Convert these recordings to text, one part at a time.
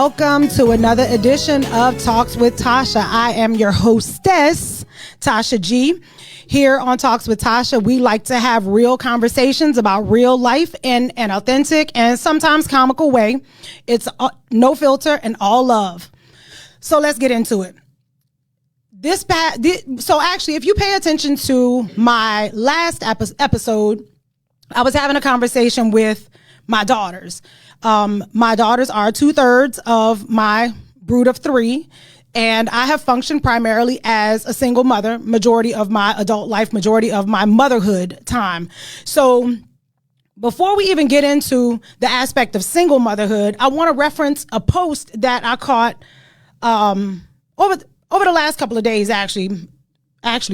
welcome to another edition of Talks with Tasha. I am your hostess, Tasha G. Here on Talks with Tasha, we like to have real conversations about real life in an authentic and sometimes comical way. It's no filter and all love. So let's get into it. So actually, if you pay attention to my last episode, I was having a conversation with my daughters. My daughters are 2/3 of my brood of three, and I have functioned primarily as a single mother, majority of my adult life, majority of my motherhood time. So before we even get into the aspect of single motherhood, I want to reference a post that I caught over the last couple of days, actually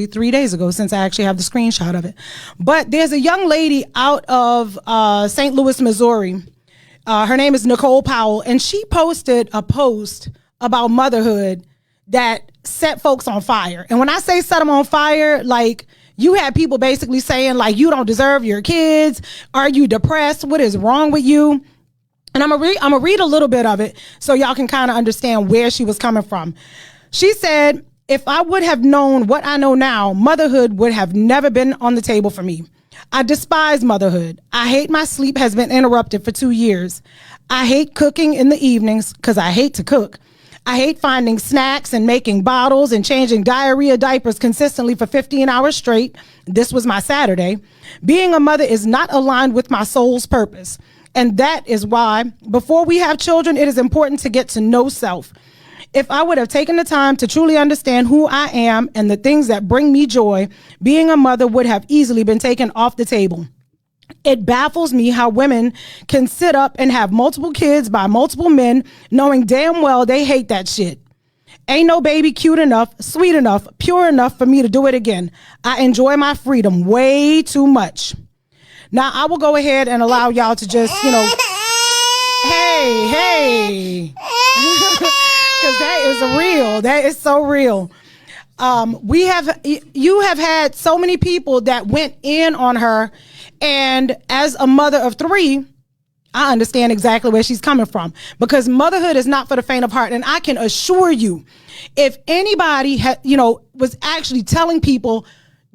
3 days ago, since I actually have the screenshot of it. But there's a young lady out of St. Louis, Missouri. Her name is Nicole Powell, and she posted a post about motherhood that set folks on fire. And when I say set them on fire, like, you had people basically saying, like, you don't deserve your kids. Are you depressed? What is wrong with you? And I'm gonna read a little bit of it so y'all can kind of understand where she was coming from. She said, "If I would have known what I know now, motherhood would have never been on the table for me. I despise motherhood. I hate my sleep has been interrupted for 2 years. I hate cooking in the evenings because I hate to cook. I hate finding snacks and making bottles and changing diarrhea diapers consistently for 15 hours straight. This was my Saturday. Being a mother is not aligned with my soul's purpose. And that is why, before we have children, it is important to get to know self. If I would have taken the time to truly understand who I am and the things that bring me joy, being a mother would have easily been taken off the table. It baffles me how women can sit up and have multiple kids by multiple men, knowing damn well they hate that shit. Ain't no baby cute enough, sweet enough, pure enough for me to do it again. I enjoy my freedom way too much." Now, I will go ahead and allow y'all to just, hey. Because that is real. That is so real. You have had so many people that went in on her, and as a mother of three, I understand exactly where she's coming from, because motherhood is not for the faint of heart. And I can assure you, if anybody was actually telling people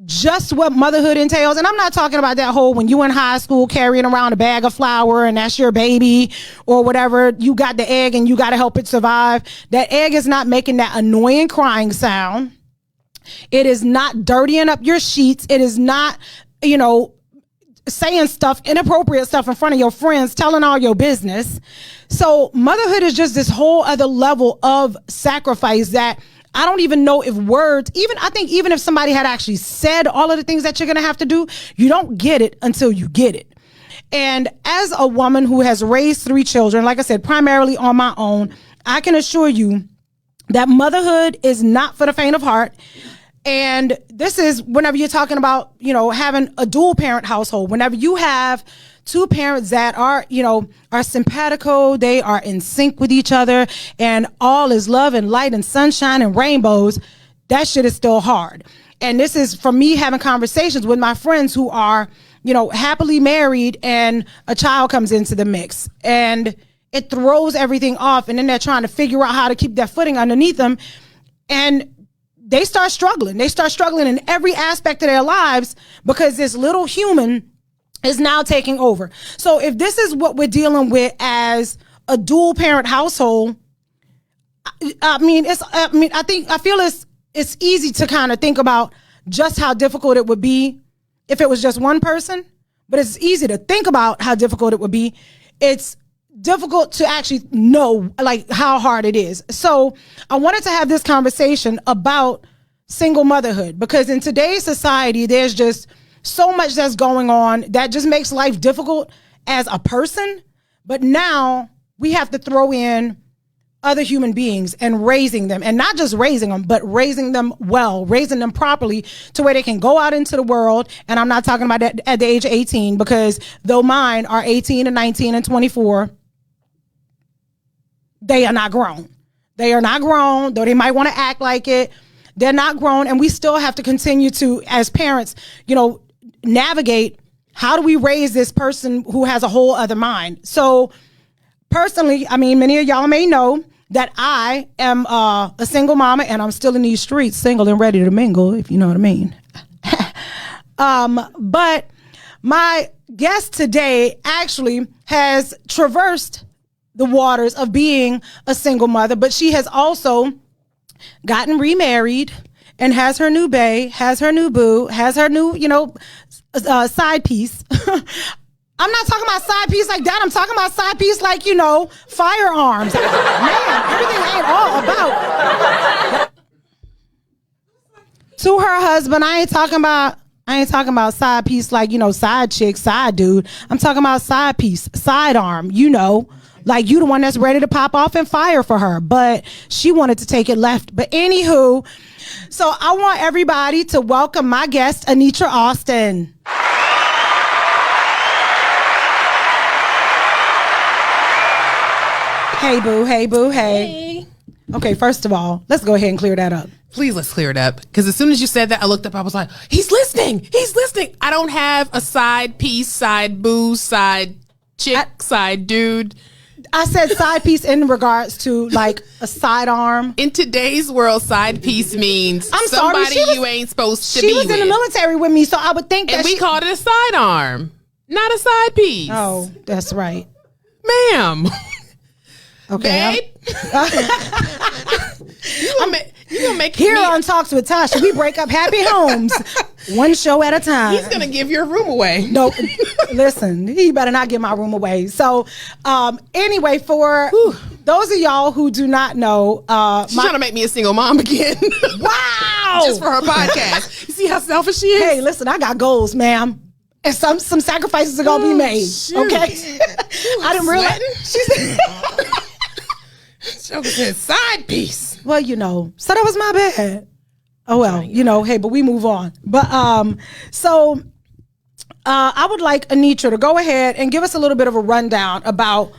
just what motherhood entails, and I'm not talking about that whole when you in high school carrying around a bag of flour and that's your baby or whatever, you got the egg and you got to help it survive. That egg is not making that annoying crying sound. It is not dirtying up your sheets. It is not, saying inappropriate stuff in front of your friends, telling all your business. So motherhood is just this whole other level of sacrifice that I don't even know if words, I think even if somebody had actually said all of the things that you're going to have to do, you don't get it until you get it. And as a woman who has raised 3 children, like I said, primarily on my own, I can assure you that motherhood is not for the faint of heart. And this is whenever you're talking about, having a dual parent household, whenever you have 2 parents that are simpatico, they are in sync with each other, and all is love and light and sunshine and rainbows, that shit is still hard. And this is from me having conversations with my friends who are, happily married, and a child comes into the mix and it throws everything off. And then they're trying to figure out how to keep their footing underneath them. And they start struggling. They start struggling in every aspect of their lives because this little human is now taking over. So if this is what we're dealing with as a dual parent household, I feel it's easy to kind of think about just how difficult it would be if it was just one person, but it's easy to think about how difficult it would be. It's difficult to actually know how hard it is. So I wanted to have this conversation about single motherhood, because in today's society, there's just so much that's going on that just makes life difficult as a person. But now we have to throw in other human beings and raising them, and not just raising them, but raising them well, raising them properly to where they can go out into the world. And I'm not talking about that at the age of 18, because though mine are 18 and 19 and 24, they are not grown. They are not grown, though they might want to act like it. They're not grown, and we still have to continue to, as parents, navigate how do we raise this person who has a whole other mind. So personally, many of y'all may know that I am a single mama and I'm still in these streets, single and ready to mingle, if you know what I mean. But my guest today actually has traversed the waters of being a single mother, but she has also gotten remarried and has her new bae, has her new boo, has her new, side piece. I'm not talking about side piece like that. I'm talking about side piece like, firearms. Man, everything ain't all about. To her husband, I ain't talking about side piece like, side chick, side dude. I'm talking about side piece, sidearm, like you the one that's ready to pop off and fire for her. But she wanted to take it left. But anywho, so I want everybody to welcome my guest, Anitra Austin. Hey, boo. Hey, boo. Hey. Okay, first of all, let's go ahead and clear that up. Please, let's clear it up. Because as soon as you said that, I looked up, I was like, he's listening. He's listening. I don't have a side piece, side boo, side chick, side dude. I said side piece in regards to like a sidearm. In today's world, side piece means somebody you ain't supposed to be with. She was in the military with me, so I would think and we called it a sidearm, not a side piece. Oh, that's right. Ma'am. Okay. You gonna make here on Talks with Tasha, we break up happy homes one show at a time. He's gonna give your room away. No, listen, he better not give my room away. So anyway, for those of y'all who do not know, she's trying to make me a single mom again. Wow. Just for her podcast. You see how selfish she is? Hey, listen, I got goals, ma'am. And some sacrifices are gonna be made. Shoot. Okay. I didn't realize Joker said side piece. Well, so that was my bad. Oh well, hey, but we move on. But so I would like Anitra to go ahead and give us a little bit of a rundown about.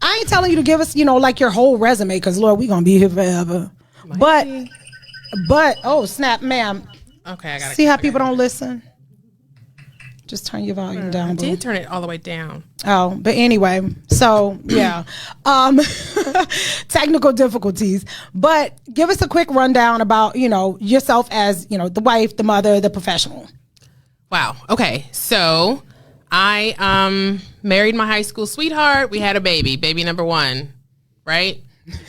I ain't telling you to give us, like your whole resume, because Lord, we gonna be here forever. But oh snap, ma'am. Okay, I got it. See how people don't listen. Just turn your volume down. I did turn it all the way down. Oh, but anyway, so yeah, technical difficulties. But give us a quick rundown about yourself as the wife, the mother, the professional. Wow. Okay, so I married my high school sweetheart. We had a baby number 1, right?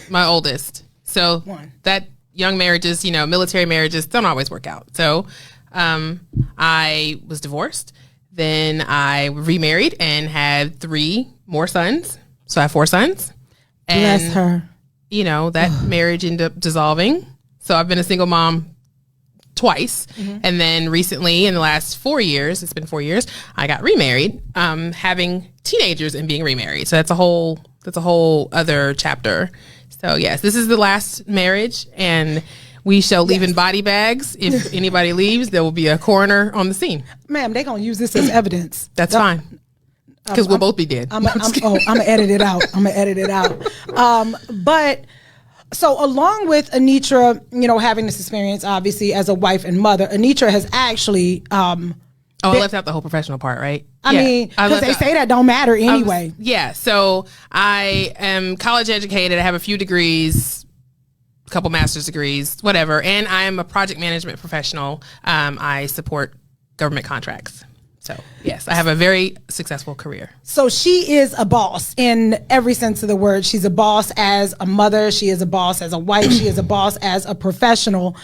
My oldest. So that young marriages, military marriages don't always work out. So I was divorced. Then I remarried and had 3 more sons. So I have 4 sons. And, bless her. That marriage ended up dissolving. So I've been a single mom twice. Mm-hmm. And then recently, in the last 4 years, it's been 4 years, I got remarried, having teenagers and being remarried. So that's a whole other chapter. So yes, this is the last marriage, and we shall leave in body bags. If anybody leaves, there will be a coroner on the scene. Ma'am, they're going to use this as evidence. That's fine. Because we'll both be dead. I'm going to edit it out. But so along with Anitra, having this experience, obviously, as a wife and mother, Anitra has actually... I left out the whole professional part, right? I mean, because they say that don't matter anyway. So I am college educated. I have a few degrees, a couple master's degrees, whatever. And I am a project management professional. I support government contracts. So yes, I have a very successful career. So she is a boss in every sense of the word. She's a boss as a mother. She is a boss as a wife. She is a boss as a professional.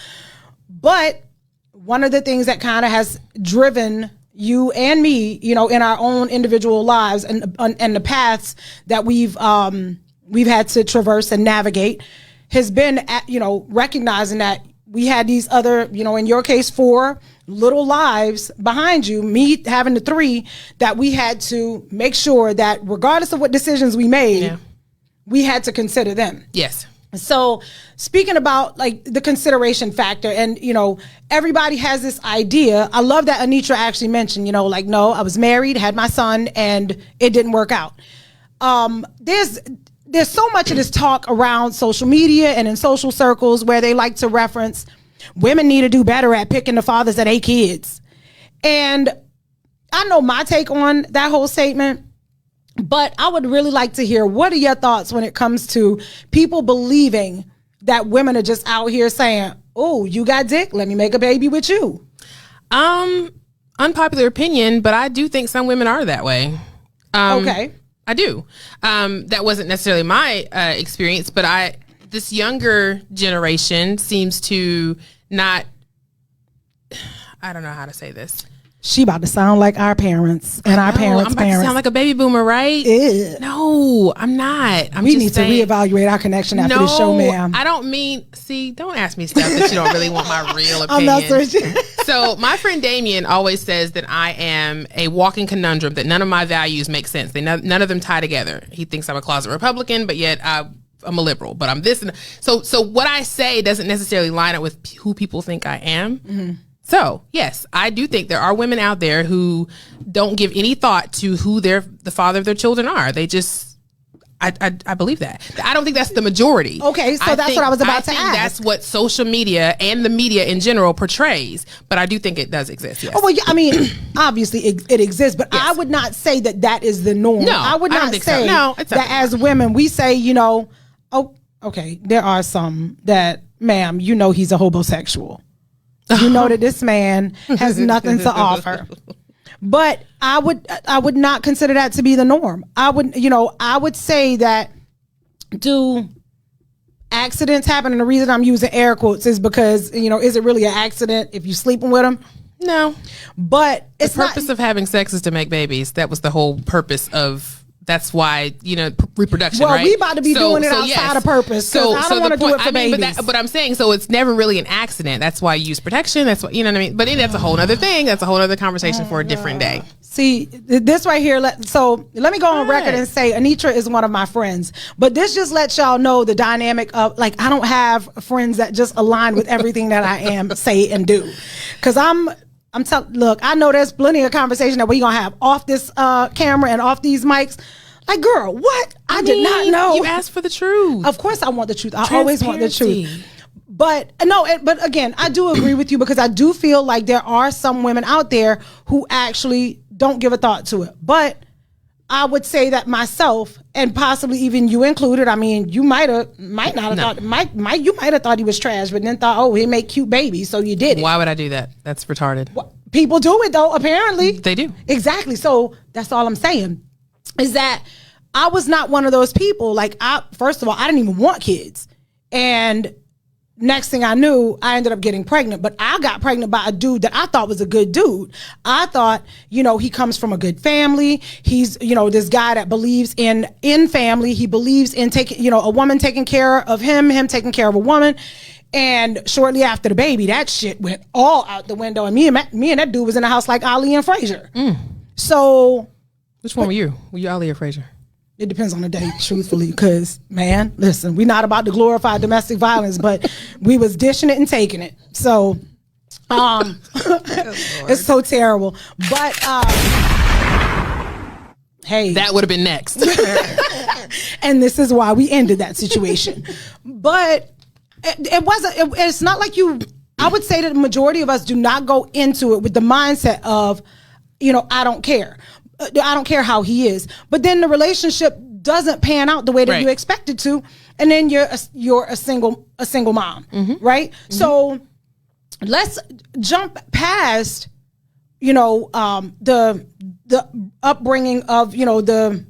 But one of the things that kind of has driven you and me, in our own individual lives and the paths that we've had to traverse and navigate has been, recognizing that we had these other, in your case, 4 little lives behind you, me having the 3, that we had to make sure that regardless of what decisions we made, we had to consider them. Yes. So speaking about like the consideration factor, and everybody has this idea. I love that Anitra actually mentioned, no, I was married, had my son, and it didn't work out. There's so much of this talk around social media and in social circles where they like to reference women need to do better at picking the fathers of their kids. And I know my take on that whole statement. But I would really like to hear, what are your thoughts when it comes to people believing that women are just out here saying, oh, you got dick, let me make a baby with you? Unpopular opinion, but I do think some women are that way. Okay. I do. That wasn't necessarily my experience, but this younger generation seems to not, I don't know how to say this. She about to sound like our parents and our parents' I'm about parents. to sound like a baby boomer, right? Ew. No, I'm not. We need to reevaluate our connection after this show, ma'am. I don't mean, don't ask me stuff that you don't really want my real opinion. I'm not searching. So my friend Damien always says that I am a walking conundrum, that none of my values make sense. None of them tie together. He thinks I'm a closet Republican, but yet I'm a liberal, but I'm this. And so what I say doesn't necessarily line up with who people think I am. Mm-hmm. So, yes, I do think there are women out there who don't give any thought to who the father of their children are. They just, I believe that. I don't think that's the majority. Okay, so that's what I was about to ask. That's what social media and the media in general portrays, but I do think it does exist, yes. Oh, well, I mean, obviously it exists, but yes. I would not say that is the norm. No, I would not say that as women, we say, oh, okay, there are some that, ma'am, he's a homosexual. You know that this man has nothing to offer. But I would not consider that to be the norm. I would say that, do accidents happen? And the reason I'm using air quotes is because, is it really an accident if you're sleeping with him? No. But the purpose of having sex is to make babies. That was the whole purpose of. That's why, reproduction, well, right? we about to be doing it outside of purpose. So I don't want to do it for babies. But I'm saying, so it's never really an accident. That's why you use protection. That's what, you know what I mean? But that's a whole other thing. That's a whole other conversation for a different day. See, this right here. Let me go on record and say Anitra is one of my friends. But this just lets y'all know the dynamic of, I don't have friends that just align with everything that I am, say, and do. Because look, I know there's plenty of conversation that we're going to have off this camera and off these mics. Like, girl, what? I did not know. You asked for the truth. Of course I want the truth. I always want the truth. But but again, I do agree with you, because I do feel like there are some women out there who actually don't give a thought to it. But I would say that myself, and possibly even you included, I mean, you might not have thought, you might have thought he was trash, but then thought, oh, he make cute babies, so you did it. Why would I do that? That's retarded. Well, people do it though, apparently. They do. Exactly. So that's all I'm saying, is that I was not one of those people. First of all, I didn't even want kids. And next thing I knew, I ended up getting pregnant. But I got pregnant by a dude that I thought was a good dude. I thought, he comes from a good family. He's, this guy that believes in family. He believes in taking, a woman taking care of him taking care of a woman. And shortly after the baby, that shit went all out the window. And me and that dude was in the house like Ali and Frazier. So... Which one were you? Were you Ali or Frazier? It depends on the day, truthfully, because, man, listen, we're not about to glorify domestic violence, but we was dishing it and taking it. So, it's so terrible. But, hey. That would have been next. And this is why we ended that situation. But it's not like I would say that the majority of us do not go into it with the mindset of, I don't care. I don't care how he is. But then the relationship doesn't pan out the way that you expect it to, and then you're a single mom, right? Mm-hmm. So let's jump past, the upbringing of, the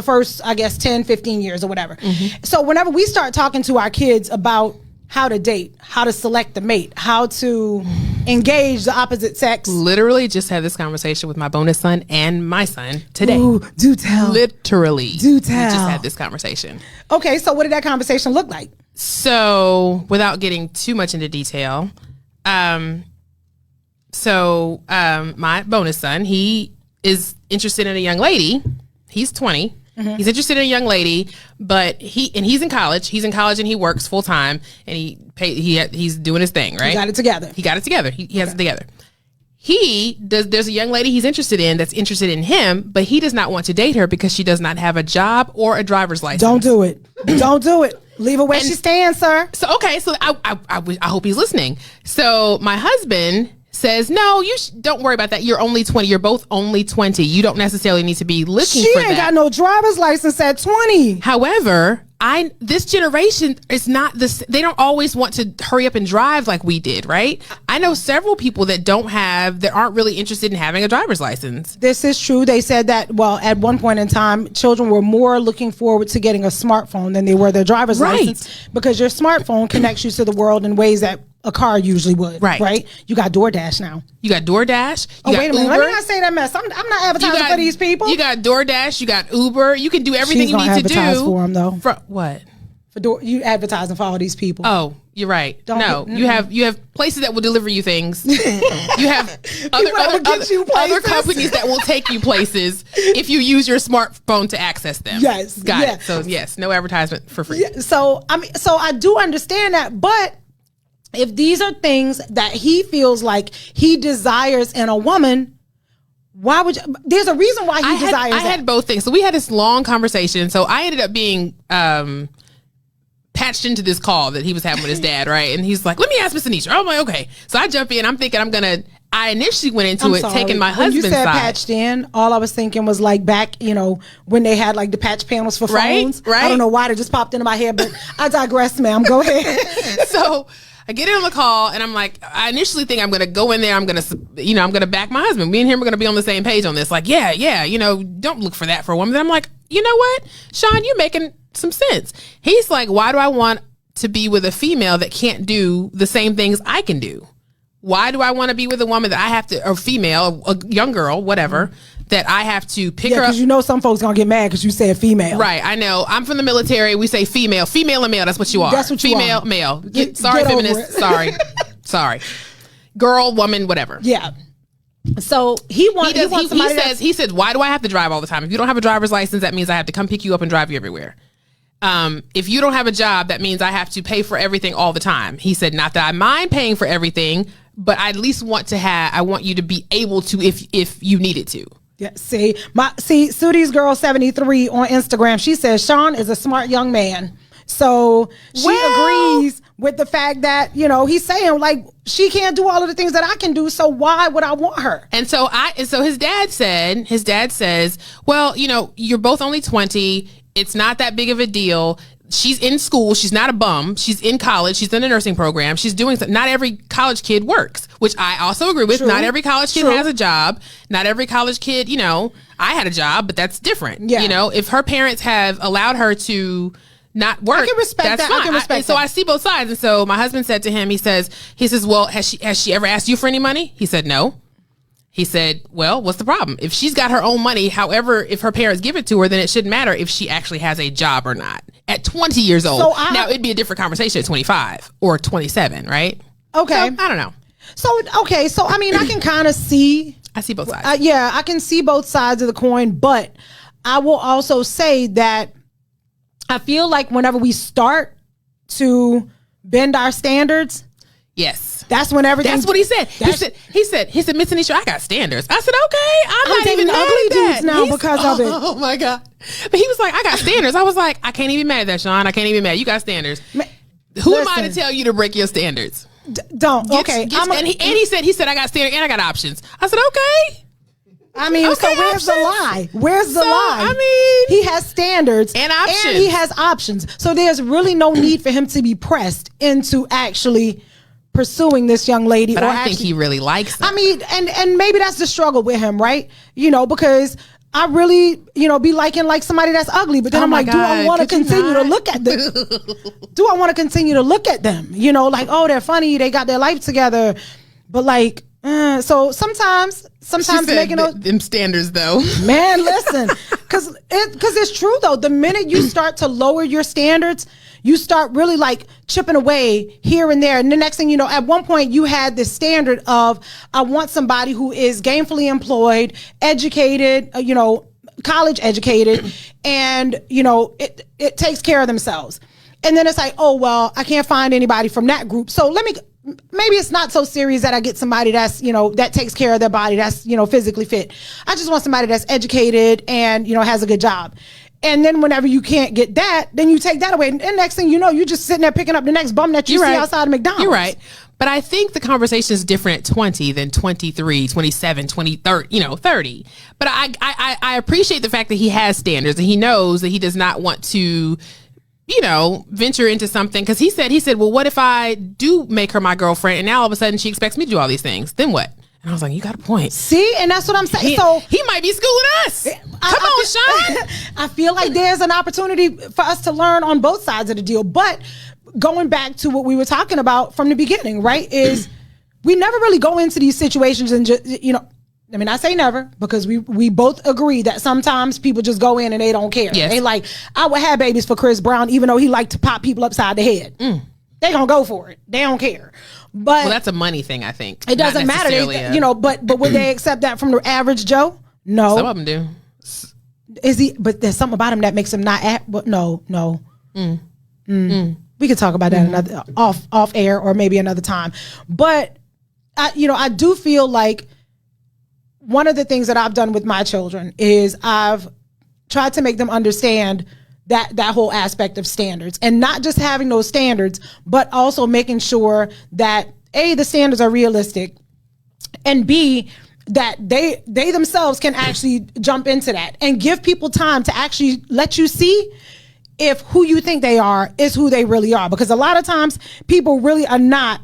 first, I guess, 10, 15 years or whatever. Mm-hmm. So whenever we start talking to our kids about how to date, how to select the mate, how to engage the opposite sex. Literally just had this conversation with my bonus son and my son today. Ooh, do tell. Literally. Do tell. We just had this conversation. Okay, so what did that conversation look like? So, without getting too much into detail, my bonus son, he is interested in a young lady. He's 20. Mm-hmm. He's interested in a young lady, but he's in college. He's in college and he works full time, and he's doing his thing, right? He got it together. He has it together. There's a young lady he's interested in that's interested in him, but he does not want to date her because she does not have a job or a driver's license. Don't do it. Don't do it. Leave her where she stands, sir. So, okay. So I hope he's listening. So my husband says, no, don't worry about that. You're only 20. You're both only 20. You don't necessarily need to be looking for that. She ain't got no driver's license at 20. However, this generation is not this. They don't always want to hurry up and drive like we did, right? I know several people that aren't really interested in having a driver's license. This is true. They said that, well, at one point in time, children were more looking forward to getting a smartphone than they were their driver's license, because your smartphone connects you to the world in ways that a car usually would. Right? You got DoorDash now. You got DoorDash. Wait a minute. Let me not say that mess. I'm not advertising for these people. You got DoorDash. You got Uber. You can do everything you need to do. Advertise for them, though. What? You advertising for all these people. Oh, you're right. You have places that will deliver you things. You have other companies that will take you places if you use your smartphone to access them. Yes. Got it. So yes, no advertisement for free. Yeah, so I do understand that, but if these are things that he feels like he desires in a woman, why would you? There's a reason why he desires it. I had both things. So we had this long conversation. So I ended up being patched into this call that he was having with his dad, right? And he's like, let me ask Miss Anitra. I'm like, okay. So I jump in. I'm thinking I initially went into taking my husband's side. When you said patched in, all I was thinking was like back, when they had like the patch panels for phones. Right. I don't know why they just popped into my head, but I digress, ma'am. Go ahead. So I get in on the call and I'm like, I initially think I'm going to go in there. I'm going to back my husband. Me and him are going to be on the same page on this. Like, yeah, don't look for that for a woman. Then I'm like, you know what, Sean, you're making some sense. He's like, why do I want to be with a female that can't do the same things I can do? Why do I want to be with a woman that I have to, or female, a young girl, whatever, that I have to pick her up? Because some folks going to get mad because you said female. Right, I know. I'm from the military. We say female. Female and male, that's what you are. That's what you female, are. Male. Sorry, feminists. Sorry. Girl, woman, whatever. Yeah. So he said, why do I have to drive all the time? If you don't have a driver's license, that means I have to come pick you up and drive you everywhere. If you don't have a job, that means I have to pay for everything all the time. He said, not that I mind paying for everything, but I at least want you to be able to if you needed to. Yeah, Sudi's Girl 73 on Instagram, she says Sean is a smart young man. So she agrees with the fact that, he's saying like she can't do all of the things that I can do, so why would I want her? And so his dad says, well, you're both only 20. It's not that big of a deal. She's in school. She's not a bum. She's in college. She's in a nursing program. She's doing something. Not every college kid works, which I also agree with. True. Not every college kid has a job. Not every college kid, I had a job, but that's different. Yeah. If her parents have allowed her to not work, I can respect that. Fine. I can respect that. So I see both sides. And so my husband said to him, he says, well, has she ever asked you for any money? He said, no. He said, well, what's the problem? If she's got her own money, however, if her parents give it to her, then it shouldn't matter if she actually has a job or not. At 20 years old. Now, it'd be a different conversation at 25 or 27, right? Okay. So, I don't know. So, I mean, I can kind of see. I see both sides. I can see both sides of the coin, but I will also say that I feel like whenever we start to bend our standards. Yes. That's when everything. That's what he said. He said, Miss Anitra, I got standards. I said, okay, I'm not even mad ugly at that. Dudes now because of it. Oh my God. But he was like, I got standards. I was like, I can't even be mad at that, Sean. I can't even be mad. You got standards. Who am I to tell you to break your standards? Don't. Okay. And he said, I got standards and I got options. I said, okay. I mean, okay, so where's the lie? Where's the lie? I mean, he has standards and options. And he has options. So there's really no need for him to be pressed into actually pursuing this young lady. But I think he really likes her. I mean, and maybe that's the struggle with him, right? Because I really, be liking like somebody that's ugly, but then I'm like, do I want to continue to look at them? Do I want to continue to look at them? Like, oh, they're funny, they got their life together, but like, so sometimes making them standards though. Man, listen, because it's true though. The minute you start to lower your standards, you start really like chipping away here and there. And the next thing you know, at one point you had this standard of, I want somebody who is gainfully employed, educated, college educated, and, it takes care of themselves. And then it's like, oh, well, I can't find anybody from that group. So maybe it's not so serious that I get somebody that's, that takes care of their body, that's, physically fit. I just want somebody that's educated and, has a good job. And then whenever you can't get that, then you take that away. And next thing you know, you're just sitting there picking up the next bum that you see outside of McDonald's. You're right. But I think the conversation is different at 20 than 23, 27, 20, 30, 30. But I appreciate the fact that he has standards and he knows that he does not want to, venture into something. Because he said, well, what if I do make her my girlfriend and now all of a sudden she expects me to do all these things? Then what? And I was like, you got a point. See, and that's what I'm saying. He might be schooling us. Come on, Sean. I feel like there's an opportunity for us to learn on both sides of the deal. But going back to what we were talking about from the beginning, right, is we never really go into these situations and just, I mean, I say never because we both agree that sometimes people just go in and they don't care. Yes. They like, I would have babies for Chris Brown, even though he liked to pop people upside the head. They gonna go for it. They don't care. But that's a money thing, I think. It doesn't matter. But would they accept that from the average Joe? No. Some of them do. Is he? But there's something about him that makes him not. But no. We could talk about that another off air or maybe another time. But I do feel like one of the things that I've done with my children is I've tried to make them understand that whole aspect of standards, and not just having those standards, but also making sure that A, the standards are realistic, and B, that they themselves can actually jump into that and give people time to actually let you see if who you think they are is who they really are. Because a lot of times people really are not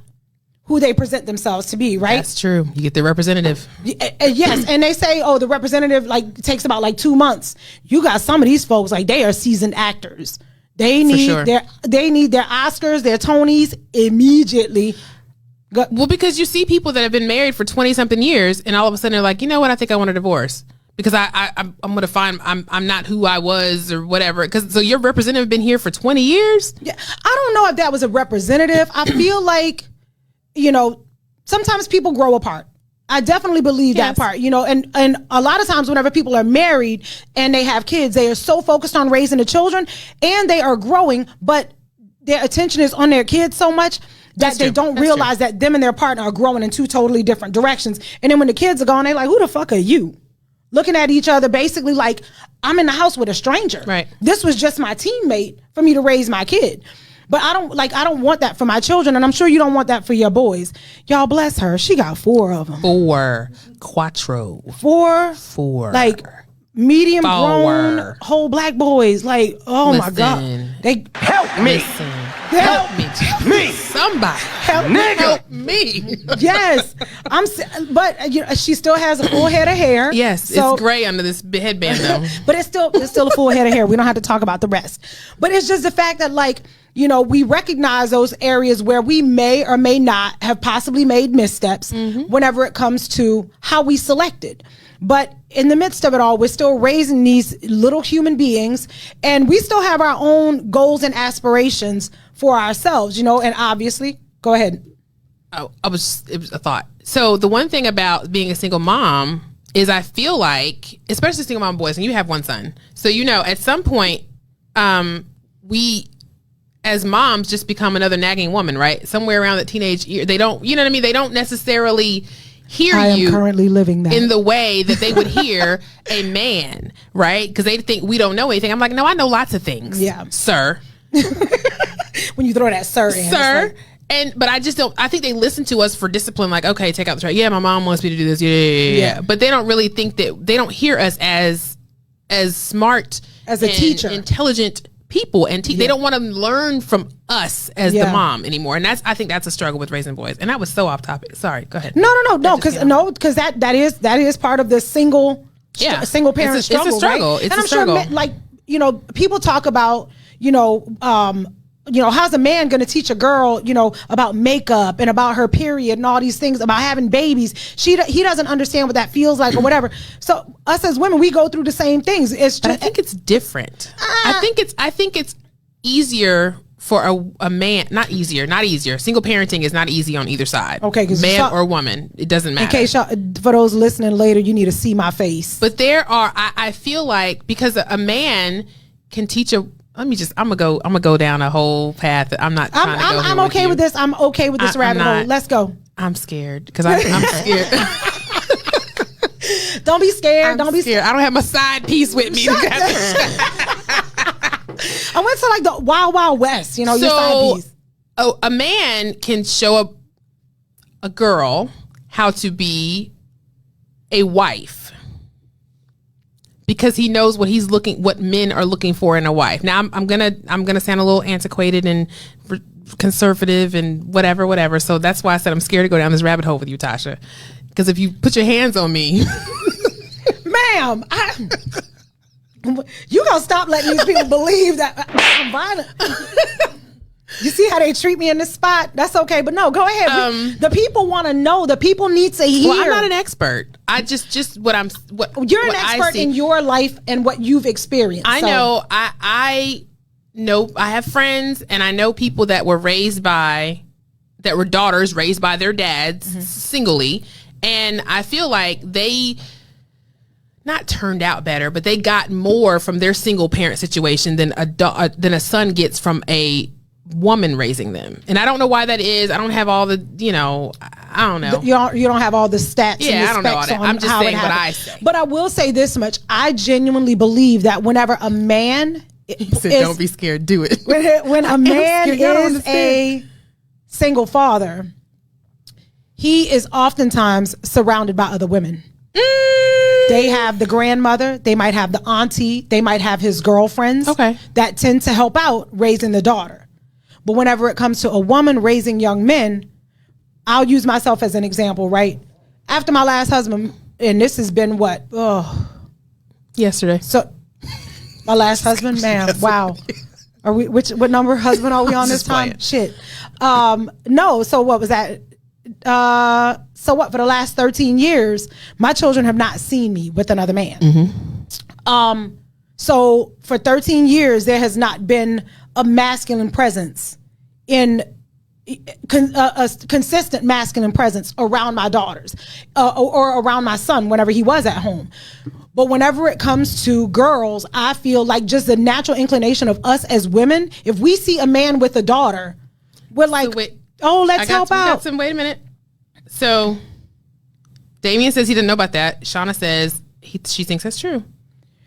who they present themselves to be, right? That's true. You get the representative. Yes, and they say, the representative takes about 2 months. You got some of these folks they are seasoned actors. They need their Oscars, their Tonys immediately. Well, because you see people that have been married for 20 something years, and all of a sudden they're like, you know what? I think I want a divorce because I'm going to find I'm not who I was or whatever. So your representative been here for 20 years? Yeah, I don't know if that was a representative. I feel like, sometimes people grow apart. I definitely believe that part, and a lot of times whenever people are married and they have kids, they are so focused on raising the children and they are growing, but their attention is on their kids so much that they don't realize that them and their partner are growing in two totally different directions. And then when the kids are gone, they're like, who the fuck are you? Looking at each other basically like, I'm in the house with a stranger. Right. This was just my teammate for me to raise my kid. But I don't want that for my children, and I'm sure you don't want that for your boys. Y'all bless her. She got 4 of them. 4. Quattro. 4. Medium grown whole black boys. Oh my God. They help me. Help me. Somebody. Help me. Yes. But she still has a full head of hair. Yes. So, it's gray under this headband though. But it's still a full head of hair. We don't have to talk about the rest. But it's just the fact that we recognize those areas where we may or may not have possibly made missteps whenever it comes to how we selected. But in the midst of it all, we're still raising these little human beings, and we still have our own goals and aspirations for ourselves, and obviously, go ahead. Oh, it was a thought. So the one thing about being a single mom is I feel like, especially single mom boys, and you have one son. So, at some point, we as moms just become another nagging woman, right? Somewhere around that teenage year, they don't, you know what I mean? They don't necessarily hear I am currently living that in the way that they would hear a man, right? Because they think we don't know anything. I'm like, no, I know lots of things. Yeah. Sir. When you throw that sir in. Sir. But I just don't, I think they listen to us for discipline, like, okay, take out the trash. Yeah, my mom wants me to do this. Yeah. But they don't really think that, they don't hear us as smart, as a teacher, intelligent people, and they don't want to learn from us as the mom anymore. And I think that's a struggle with raising boys. And that was so off topic. Sorry, go ahead. No, because that is part of the single parent struggle. It's a struggle. Right? It's and a struggle. Sure, people talk about how's a man going to teach a girl, about makeup and about her period and all these things, about having babies. He doesn't understand what that feels like or whatever. So us as women, we go through the same things. But I think it's different. I think it's easier for a man. Not easier. Single parenting is not easy on either side. Okay, man or woman, it doesn't matter. In case for those listening later, you need to see my face. But there are. I feel like because a man can teach I'm gonna go down a whole path that I'm not trying to go. I'm okay with this. I'm okay with this rabbit hole. Let's go. I'm scared because I'm scared. Don't be scared. Don't be scared. I don't have my side piece with me. I went to like the Wild Wild West, you know, your side piece. Oh, a man can show a girl how to be a wife because he knows what men are looking for in a wife. Now I'm gonna sound a little antiquated and conservative and whatever. So that's why I said I'm scared to go down this rabbit hole with you, Tasha. Because if you put your hands on me, ma'am, you gonna stop letting these people believe that I'm violent. You see how they treat me in this spot? That's okay, but no, go ahead. The people want to know. The people need to hear. Well, I'm not an expert. I just you're an expert in your life and what you've experienced. I know. I know. I have friends, and I know people that were daughters raised by their dads singly, and I feel like they not turned out better, but they got more from their single parent situation than a son gets from a woman raising them. And I don't know why that is. I don't have all the, I don't know. You don't have all the stats. Yeah, I don't know all that. I'm just saying what I say. But I will say this much. I genuinely believe that whenever a man don't be scared, do it. When a man is a single father, he is oftentimes surrounded by other women. They have the grandmother, they might have the auntie, they might have his girlfriends that tend to help out raising the daughter. But whenever it comes to a woman raising young men, I'll use myself as an example, right? After my last husband, and this has been what? Yesterday. So my last husband, man, wow. Are we what number husband are we on this time? Shit. No, so what was that? So what, for the last 13 years, my children have not seen me with another man. So for 13 years, there has not been a masculine presence a consistent masculine presence around my daughters or around my son whenever he was at home. But whenever it comes to girls, I feel like just the natural inclination of us as women, if we see a man with a daughter, we're like, let's help out. Wait a minute. So Damien says he didn't know about that. Shauna says she thinks that's true.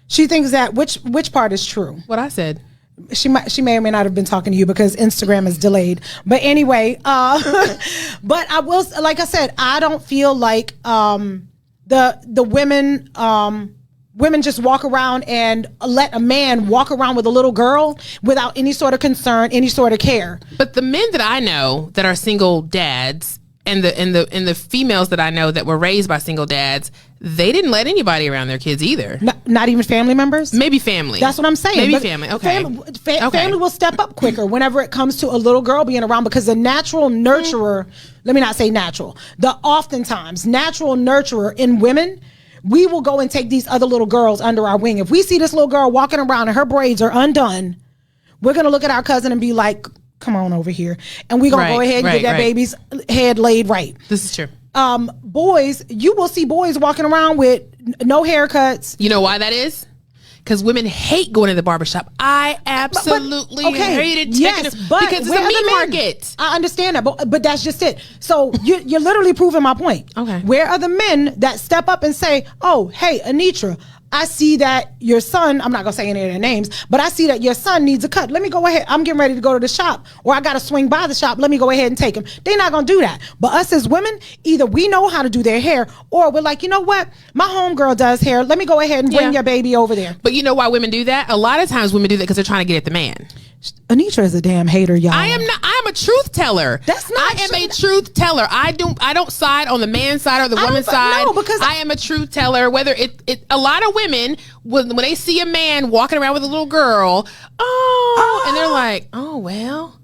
She thinks that which part is true? What I said. She may or may not have been talking to you because Instagram is delayed. But anyway, but I will, like I said, I don't feel like the women just walk around and let a man walk around with a little girl without any sort of concern, any sort of care. But the men that I know that are single dads and the females that I know that were raised by single dads, they didn't let anybody around their kids either. Not even family members? Maybe family. That's what I'm saying. Maybe family. Okay. Family will step up quicker whenever it comes to a little girl being around, because the natural nurturer, let me not say natural, the oftentimes natural nurturer in women, we will go and take these other little girls under our wing. If we see this little girl walking around and her braids are undone, we're going to look at our cousin and be like, come on over here. And we're going to go ahead and get that baby's head laid right. This is true. Boys, you will see boys walking around with no haircuts. You know why that is? Because women hate going to the barbershop. I absolutely hate it. Yes, because it's a meat market. I understand that, but that's just it. So you're literally proving my point. Okay. Where are the men that step up and say, oh, hey, Anitra, I see that your son, I'm not going to say any of their names, but I see that your son needs a cut. Let me go ahead. I'm getting ready to go to the shop, or I got to swing by the shop. Let me go ahead and take him. They're not going to do that. But us as women, either we know how to do their hair, or we're like, you know what? My homegirl does hair. Let me go ahead and bring your baby over there. But you know why women do that? A lot of times women do that because they're trying to get at the man. Anitra is a damn hater, y'all. I am not. I'm a truth teller. That's not. I am a truth teller. I don't side on the man's side or the woman's side. No, because I am a truth teller. Whether a lot of women when they see a man walking around with a little girl, and they're like, oh well,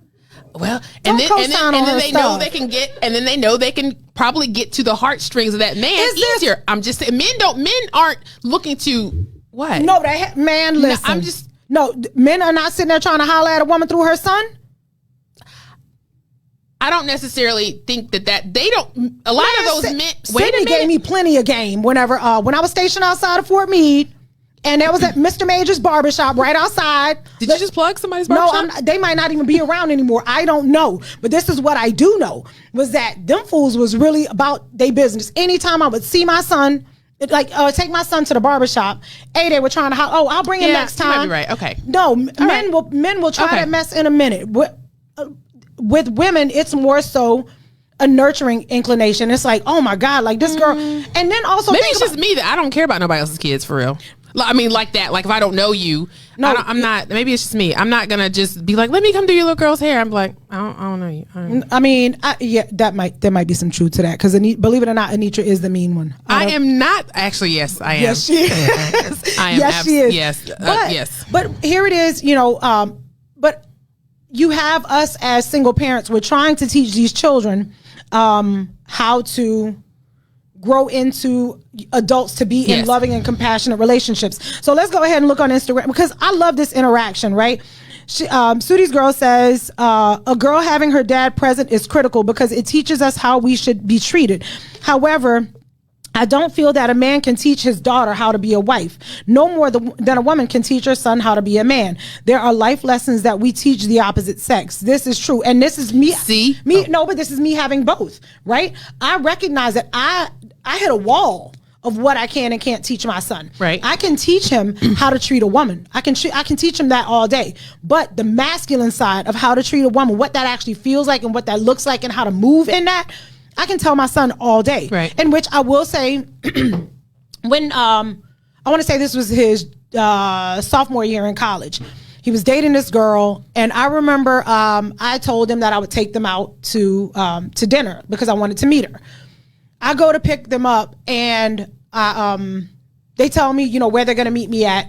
and then they know they can get, and then they know they can probably get to the heartstrings of that man easier. I'm just saying, men aren't looking to what? No, man, listen. No, men are not sitting there trying to holler at a woman through her son. I don't necessarily think that they don't. A lot of those men. Sydney gave me plenty of game whenever when I was stationed outside of Fort Meade, and there was at Mr. Major's barbershop right outside. Did you just plug somebody's barbershop? No, they might not even be around anymore. I don't know, but this is what I do know was that them fools was really about their business. Anytime I would see my son, Like, take my son to the barbershop. They were trying to, I'll bring him next time. You might be right. Okay. No, men will try that mess in a minute. With women, it's more so a nurturing inclination. It's like, oh my God, like this girl. And then also, maybe it's just me that I don't care about nobody else's kids for real. I mean, like that. Like if I don't know you, I'm not. Maybe it's just me. I'm not gonna just be like, let me come do your little girl's hair. I'm like, I don't know you. I mean, there might be some truth to that because believe it or not, Anitra is the mean one. I am not actually. Yes, I am. Yes, she is. I am. Yes, she is. Yes, yes. But here it is. But you have us as single parents. We're trying to teach these children how to grow into adults to be in loving and compassionate relationships. So let's go ahead and look on Instagram because I love this interaction, right? Sudi's girl says, a girl having her dad present is critical because it teaches us how we should be treated. However, I don't feel that a man can teach his daughter how to be a wife, no more than a woman can teach her son how to be a man. There are life lessons that we teach the opposite sex. This is true. And this is me. No, but this is me having both, right? I recognize that I hit a wall of what I can and can't teach my son. Right. I can teach him how to treat a woman. I can teach him that all day. But the masculine side of how to treat a woman, what that actually feels like and what that looks like and how to move in that, I can tell my son all day. Right. In which I will say, when I want to say this was his sophomore year in college. He was dating this girl, and I remember I told him that I would take them out to dinner because I wanted to meet her. I go to pick them up, and they tell me, where they're going to meet me at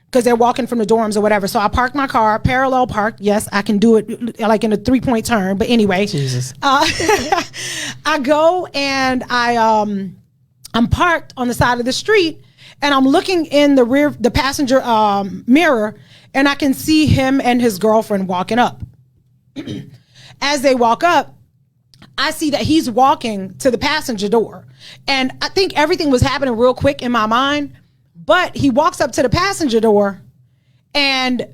because they're walking from the dorms or whatever. So I park my car, parallel park. Yes, I can do it like in a 3-point turn. But anyway, Jesus. I go and I'm parked on the side of the street, and I'm looking in the passenger mirror, and I can see him and his girlfriend walking up. As they walk up, I see that he's walking to the passenger door. And I think everything was happening real quick in my mind. But he walks up to the passenger door and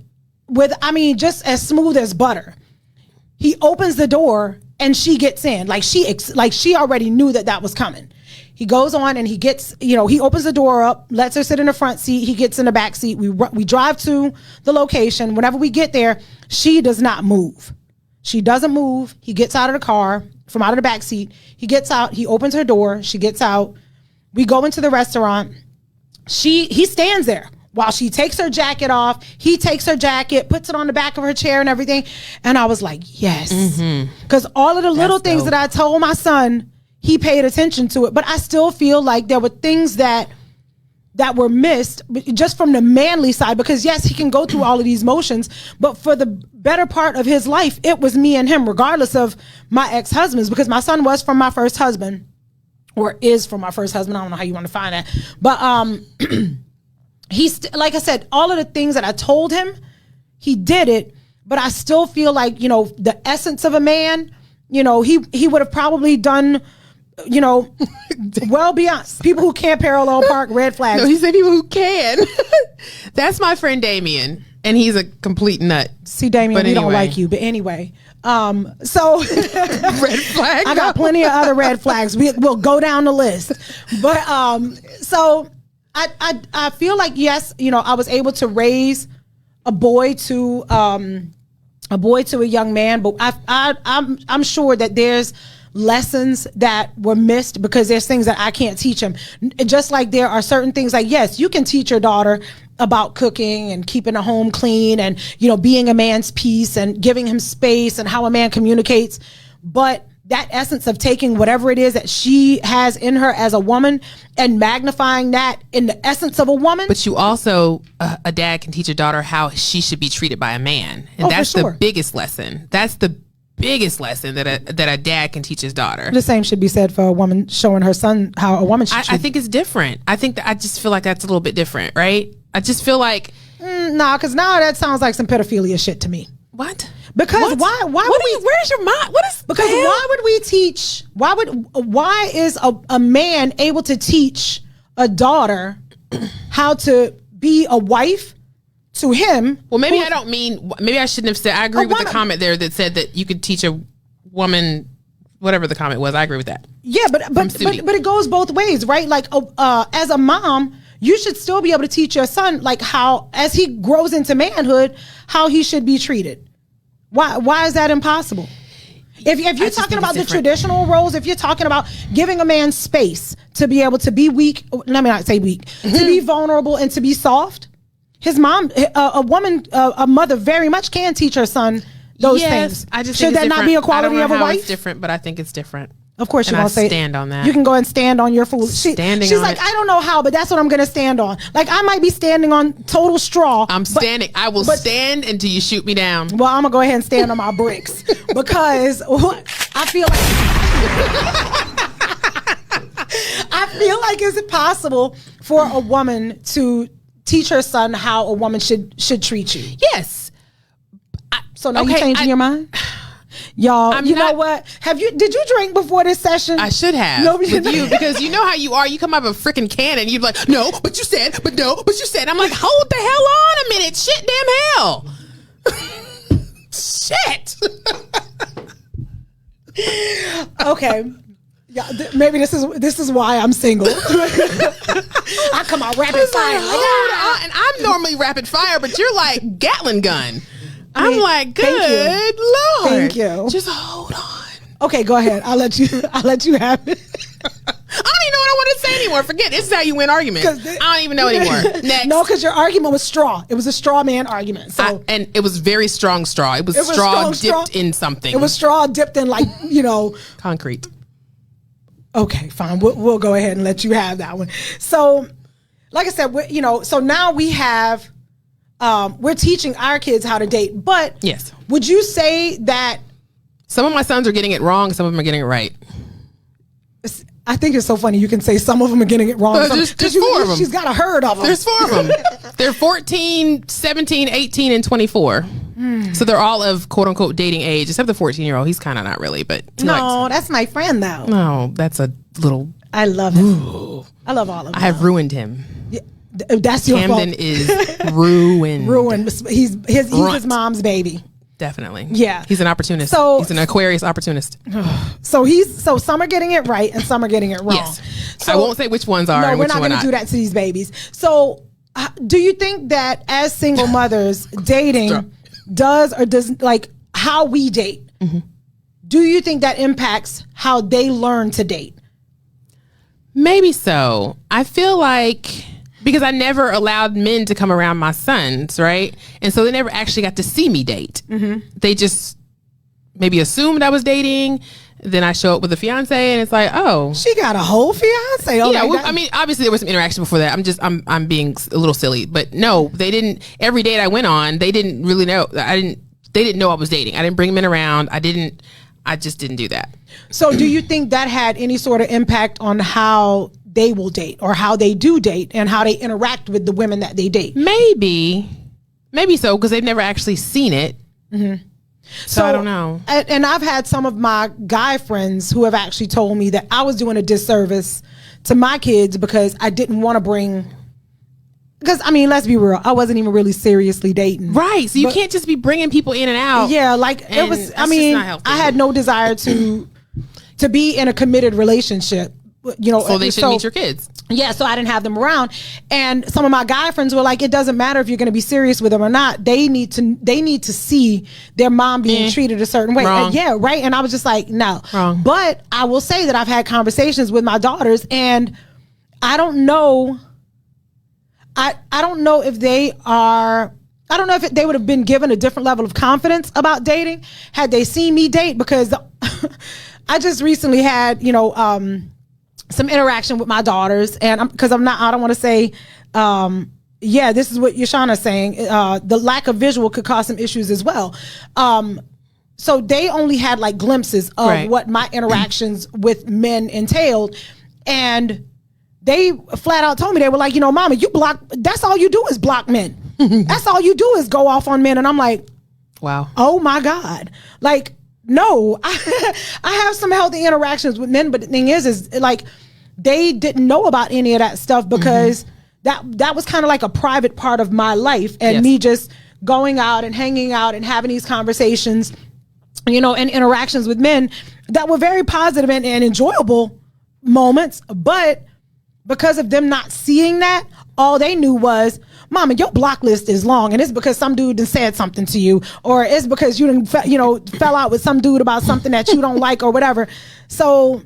just as smooth as butter. He opens the door and she gets in. Like she already knew that was coming. He goes on and he gets, he opens the door up, lets her sit in the front seat. He gets in the back seat. We drive to the location. Whenever we get there, she does not move. She doesn't move. He gets out of the car from out of the back seat. He gets out. He opens her door. She gets out. We go into the restaurant. He stands there while she takes her jacket off. He takes her jacket, puts it on the back of her chair and everything. And I was like, yes. Because all of the little things that I told my son, he paid attention to it. But I still feel like there were things that were missed just from the manly side, because yes, he can go through all of these motions, but for the better part of his life, it was me and him, regardless of my ex-husbands, because my son was from my first husband, or is from my first husband. I don't know how you want to find that, but he's, like I said, all of the things that I told him, he did it. But I still feel like, the essence of a man, he would have probably done, well beyond people who can't parallel park, red flags. No, he said people who can. That's my friend Damien, and he's a complete nut. See, Damien, we don't like you, but anyway. So red flag. I got plenty of other red flags. We'll go down the list. But so I feel like, yes, I was able to raise a boy to a young man, but I'm sure that there's lessons that were missed because there's things that I can't teach him. Just like there are certain things like, yes, you can teach your daughter about cooking and keeping a home clean and, being a man's piece and giving him space and how a man communicates. But that essence of taking whatever it is that she has in her as a woman and magnifying that in the essence of a woman. But you also, a dad can teach a daughter how she should be treated by a man. And that's the biggest lesson. That's the biggest lesson that a dad can teach his daughter. The same should be said for a woman showing her son how a woman should treat. I think it's different. I just feel like that's a little bit different, right? I just feel like because now that sounds like some pedophilia shit to me. What? Because why where's your mind? What is because why would we teach? Why is a man able to teach a daughter how to be a wife to him? Well, maybe I shouldn't have said. I agree with the comment there that said that you could teach a woman whatever the comment was. I agree with that. Yeah, but it goes both ways, right? Like, as a mom, you should still be able to teach your son, like, how, as he grows into manhood, how he should be treated. Why is that impossible? If you're talking about the traditional roles, if you're talking about giving a man space to be able to be weak, let me not say weak, to be vulnerable and to be soft, his mom, a mother very much can teach her son those things. I just should that not be a quality of a wife? It's different, but I think it's different. Of course, you're gonna stand on that. You can go and stand on your fool. She's like, I don't know how, but that's what I'm gonna stand on. Like, I might be standing on total straw. I'm standing. I will stand until you shoot me down. Well, I'm gonna go ahead and stand on my bricks because I feel like it's possible for a woman to teach her son how a woman should treat you. Yes. So now you changing your mind? Y'all, know what? Did you drink before this session? I should have. No, with you, because you know how you are. You come up with a freaking cannon. You're like, no, but you said, but no, but you said. I'm like, hold the hell on a minute. Shit, damn hell. Shit. Okay. Yeah, maybe this is why I'm single. I come out rapid fire. And I'm normally rapid fire, but you're like Gatling gun. I'm like, good Lord. Thank you. Just hold on. Okay, go ahead. I'll let you have it. I don't even know what I want to say anymore. Forget it. This is how you win argument. I don't even know anymore. Next. No, because your argument was straw. It was a straw man argument. So and it was very strong straw. It was straw dipped in something. It was straw dipped in, like, concrete. Okay, fine. We'll go ahead and let you have that one. So, like I said, so now we have. We're teaching our kids how to date, but yes, would you say that some of my sons are getting it wrong, some of them are getting it right? I think it's so funny. You can say some of them are getting it wrong. There's 4 of them. She's got a herd of them. There's 4 of them. They're 14, 17, 18, and 24. So they're all of quote unquote dating age, except the 14-year-old. He's kind of not really, but no, that's my friend though. No, that's a little. I love him. Ooh. I love all of them. I have ruined him. Yeah. That's your Camden fault. is ruined. Ruined. He's his mom's baby. Definitely. Yeah. He's an opportunist. So he's an Aquarius opportunist. So some are getting it right and some are getting it wrong. Yes. So I won't say which ones are. No, and we're which not going to do that to these babies. So do you think that as single mothers, dating does like how we date? Mm-hmm. Do you think that impacts how they learn to date? Maybe so. I feel like because I never allowed men to come around my sons, right? And so they never actually got to see me date. Mm-hmm. They just maybe assumed I was dating. Then I show up with a fiance and it's like, oh. She got a whole fiance. Oh, yeah, I mean, obviously there was some interaction before that. I'm being a little silly. But no, they didn't. Every date I went on, they didn't really know. They didn't know I was dating. I didn't bring men around. I just didn't do that. So do you think that had any sort of impact on how they will date or how they do date and how they interact with the women that they date? Maybe so, because they've never actually seen it. Mm-hmm. So I don't know. And I've had some of my guy friends who have actually told me that I was doing a disservice to my kids because I didn't want to bring. Because, I mean, let's be real. I wasn't even really seriously dating. Right. So you can't just be bringing people in and out. Yeah. Like it was, I mean, I had no desire to be in a committed relationship. So they should meet your kids. Yeah, so I didn't have them around, and some of my guy friends were like, "It doesn't matter if you're going to be serious with them or not. They need to see their mom being treated a certain way." Yeah, right. And I was just like, "No." Wrong. But I will say that I've had conversations with my daughters, and I don't know. I don't know if they are. I don't know if they would have been given a different level of confidence about dating had they seen me date, because I just recently had some interaction with my daughters, and I don't want to say, this is what Yashana's saying. The lack of visual could cause some issues as well. So they only had like glimpses of what my interactions with men entailed. And they flat out told me, they were like, Mama, that's all you do is block men. That's all you do is go off on men. And I'm like, wow. Oh my God. Like, no, I have some healthy interactions with men, but the thing is like they didn't know about any of that stuff because that was kind of like a private part of my life, and me just going out and hanging out and having these conversations, and interactions with men. that were very positive and enjoyable moments, but because of them not seeing that, all they knew was, Mama, your block list is long, and it's because some dude done said something to you, or it's because you done, fell out with some dude about something that you don't like or whatever. So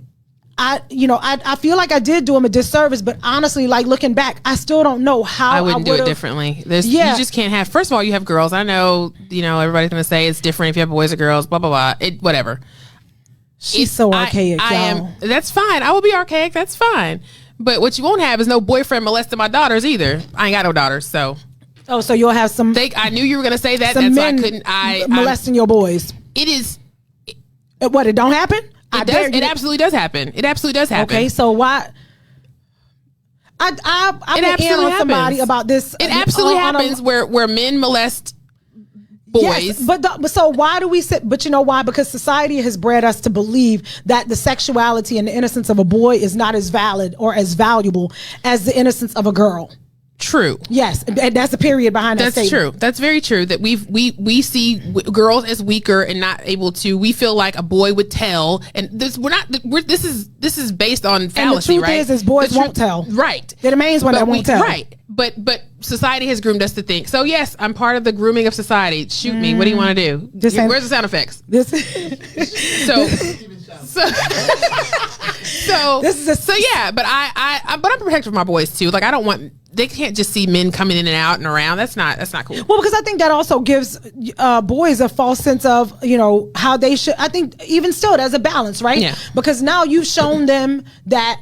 I feel like I did do him a disservice, but honestly, like looking back, I still don't know how I wouldn't do it differently. You just can't have. First of all, you have girls. I know, everybody's gonna say it's different if you have boys or girls. Blah blah blah. Whatever. She's so archaic, y'all. That's fine. I will be archaic. That's fine. But what you won't have is no boyfriend molesting my daughters either. I ain't got no daughters, so. Oh, so you'll have some. I knew you were gonna say that. That's why I couldn't. Molesting your boys. It is. What? It don't happen. It absolutely does happen. It absolutely does happen. Okay, so why? I've been in on somebody about this. It absolutely happens where men molest boys. Yes, but so why do we sit? But you know why? Because society has bred us to believe that the sexuality and the innocence of a boy is not as valid or as valuable as the innocence of a girl. True. Yes, and that's the period behind that statement. That's true. That's very true. That we see girls as weaker and not able to. We feel like a boy would tell, and this is based on fallacy, and the truth is boys won't tell. Right. They're the main one that won't tell. Right. But society has groomed us to think. So yes, I'm part of the grooming of society. Shoot me. What do you want to do? Where's the sound effects? But I'm protective of my boys too. Like I don't want. They can't just see men coming in and out and around. That's not cool. Well, because I think that also gives boys a false sense of, how they should. I think even still there's a balance, right? Yeah. Because now you've shown them that,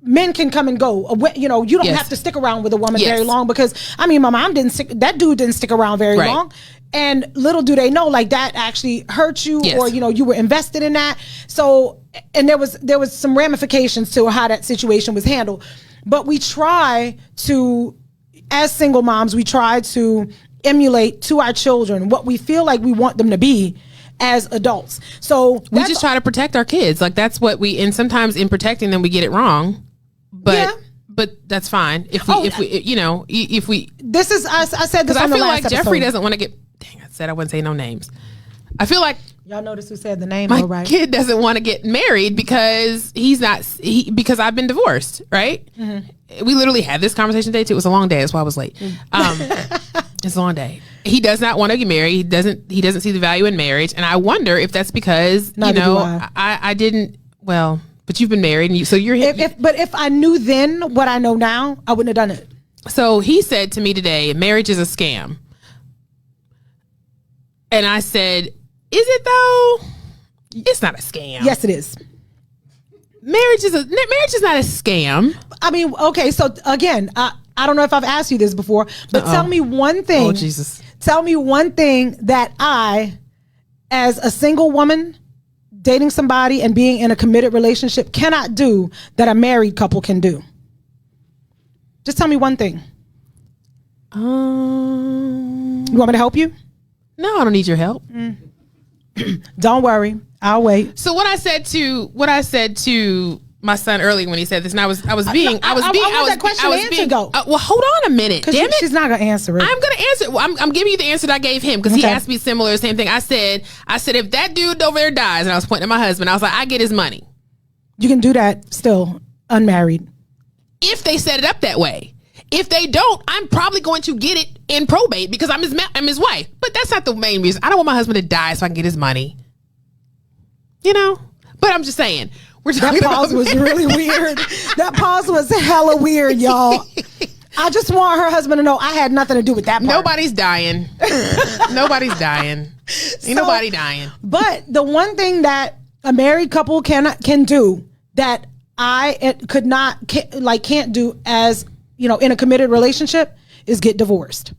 men can come and go. You don't have to stick around with a woman very long because, my mom that dude didn't stick around very long. And little do they know, like that actually hurt you or, you were invested in that. So, and there was some ramifications to how that situation was handled. But we try to, as single moms, we try to emulate to our children what we feel like we want them to be as adults. So we just try to protect our kids. Like that's what and sometimes in protecting them, we get it wrong. But that's fine. I said this on the last episode. I feel like Jeffrey doesn't want to get, dang, I said I wouldn't say no names. I feel like y'all notice who said the name. My kid doesn't want to get married because because I've been divorced, right? Mm-hmm. We literally had this conversation today too. It was a long day. That's why I was late. It's a long day. He does not want to get married. He doesn't see the value in marriage, and I wonder if that's because I didn't. Well, but you've been married, and so you're. If I knew then what I know now, I wouldn't have done it. So he said to me today, "Marriage is a scam," and I said, is it though? It's not a scam. Yes, it is. Marriage is not a scam. Okay. So again, I don't know if I've asked you this before, but tell me one thing. Oh, Jesus. Tell me one thing that I, as a single woman, dating somebody and being in a committed relationship cannot do that a married couple can do. Just tell me one thing. You want me to help you? No, I don't need your help. Don't worry, I'll wait. So what I said to my son earlier when he said this, and I was being. Well, hold on a minute, damn it. She's not gonna answer it. I'm gonna answer. I'm giving you the answer that I gave him because he asked me similar, same thing. I said if that dude over there dies, and I was pointing at my husband, I was like, I get his money. You can do that still unmarried. If they set it up that way. If they don't, I'm probably going to get it in probate because I'm his wife. But that's not the main reason. I don't want my husband to die so I can get his money. But I'm just saying. That pause was really weird. That pause was hella weird, y'all. I just want her husband to know I had nothing to do with that part. Nobody's dying. Nobody's dying. Ain't nobody dying. But the one thing that a married couple can do that I can't do as in a committed relationship is get divorced.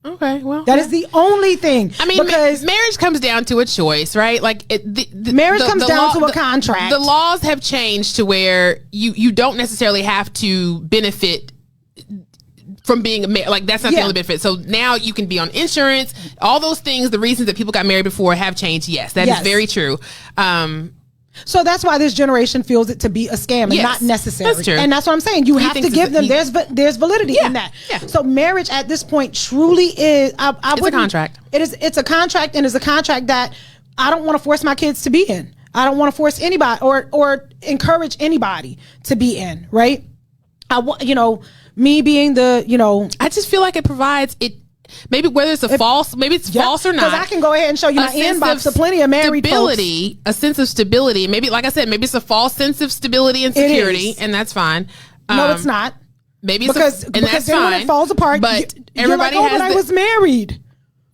Okay, well, that is the only thing. Because marriage comes down to a choice, right? Like marriage comes down to a contract. The laws have changed to where you don't necessarily have to benefit from being like that's not the only benefit. So now you can be on insurance. All those things, the reasons that people got married before have changed. Yes, that is very true. So that's why this generation feels it to be a scam and not necessary. That's true. And that's what I'm saying. You have to give them, there's validity in that. Yeah. So marriage at this point truly is, it's a contract. It's a contract, and it's a contract that I don't want to force my kids to be in. I don't want to force anybody or encourage anybody to be in, right? I want, me being the, I just feel like it provides it. Maybe whether it's false or not. Because I can go ahead and show you my inbox of plenty of married stability, folks. A sense of stability. Maybe, like I said, maybe it's a false sense of stability and security, and that's fine. No, it's not. Maybe because then when it falls apart, but everybody has. But I was married.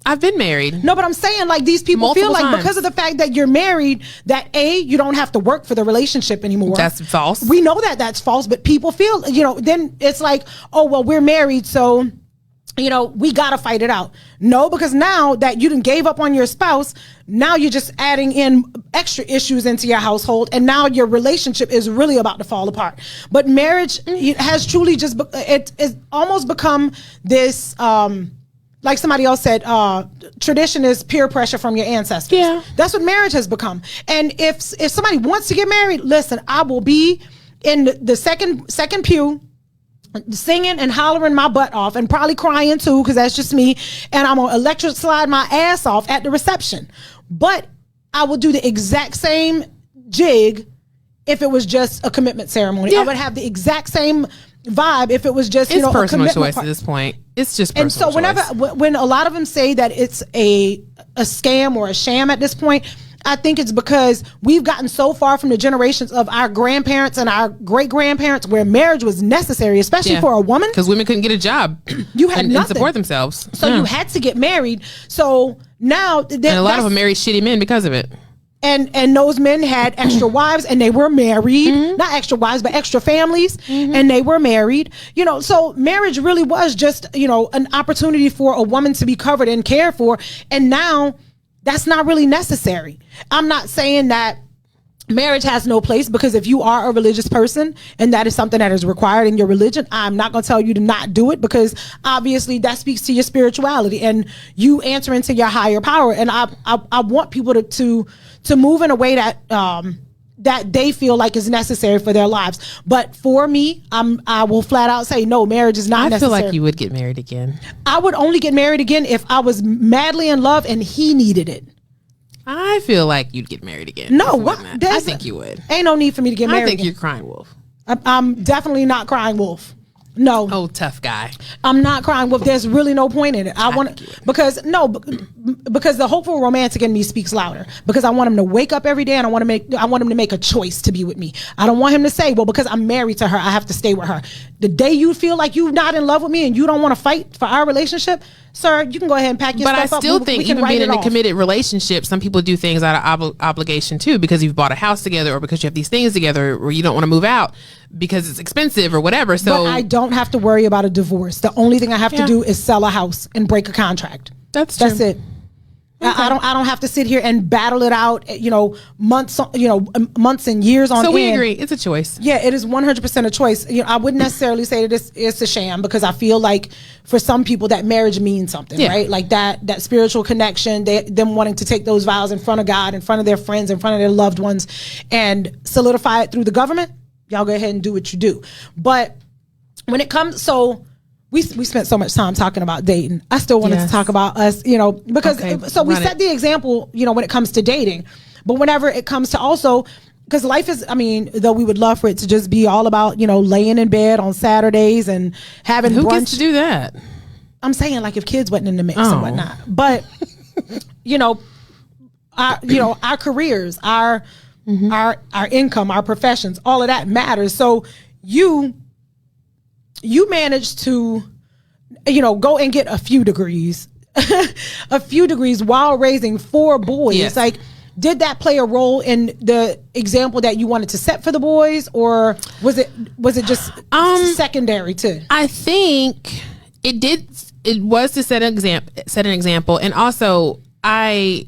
I've been married. No, but I'm saying like these people Multiple feel like times. Because of the fact that you're married, that you don't have to work for the relationship anymore. That's false. We know that that's false, but people feel, then it's like, oh, well, we're married, so, we got to fight it out. No, because now that you done gave up on your spouse, now you're just adding in extra issues into your household, and now your relationship is really about to fall apart. But marriage has truly just, it's almost become this, like somebody else said, tradition is peer pressure from your ancestors. Yeah. That's what marriage has become. And if somebody wants to get married, listen, I will be in the second pew singing and hollering my butt off and probably crying too, because that's just me. And I'm going to electric slide my ass off at the reception. But I will do the exact same jig if it was just a commitment ceremony. Yeah. I would have the exact same vibe if it was just it's personal choice at this point. It's just personal choice. And so when a lot of them say that it's a scam or a sham at this point, I think it's because we've gotten so far from the generations of our grandparents and our great grandparents where marriage was necessary, especially for a woman, because women couldn't get a job. You had nothing. And support themselves, so you had to get married. So now and a lot of them married shitty men because of it. And those men had extra wives and they were married, not extra wives, but extra families, and they were married, so marriage really was just, an opportunity for a woman to be covered and cared for. And now that's not really necessary. I'm not saying that marriage has no place, because if you are a religious person and that is something that is required in your religion, I'm not going to tell you to not do it, because obviously that speaks to your spirituality and you answer into your higher power. And I want people to move in a way that that they feel like is necessary for their lives. But for me, I will flat out say no, marriage is not necessary. I feel like you would get married again. I would only get married again if I was madly in love and he needed it. I feel like you'd get married again. No, I think you would. Ain't no need for me to get married. I think you're crying wolf. I'm definitely not crying wolf. No. Oh, tough guy. I'm not crying wolf. There's really no point in it. Because the hopeful romantic in me speaks louder. Because I want him to wake up every day and I want him to make a choice to be with me. I don't want him to say, well, because I'm married to her, I have to stay with her. The day you feel like you're not in love with me and you don't want to fight for our relationship, sir, you can go ahead and pack your stuff up. But I still think even being in a committed relationship, some people do things out of obligation too, because you've bought a house together or because you have these things together, or you don't want to move out because it's expensive or whatever. So but I don't have to worry about a divorce. The only thing I have to do is sell a house and break a contract. That's true. That's it. Okay. I don't have to sit here and battle it out, months and years on end. So we agree, it's a choice. Yeah, it is 100% a choice. I wouldn't necessarily say that it's a sham, because I feel like for some people that marriage means something, right? Like that spiritual connection, them wanting to take those vows in front of God, in front of their friends, in front of their loved ones, and solidify it through the government. Y'all go ahead and do what you do. But when it comes, we spent so much time talking about dating. I still wanted to talk about us, because we set the example, when it comes to dating. But whenever it comes to also, because life is, though we would love for it to just be all about, laying in bed on Saturdays and having Who brunch. gets to do that? I'm saying like if kids wasn't in the mix and whatnot. But, our careers, our income, our professions, all of that matters. So you managed to, go and get a few degrees, while raising 4 boys. Yes. Like, did that play a role in the example that you wanted to set for the boys, or was it just secondary too? I think it did. It was to set an example, and also I'm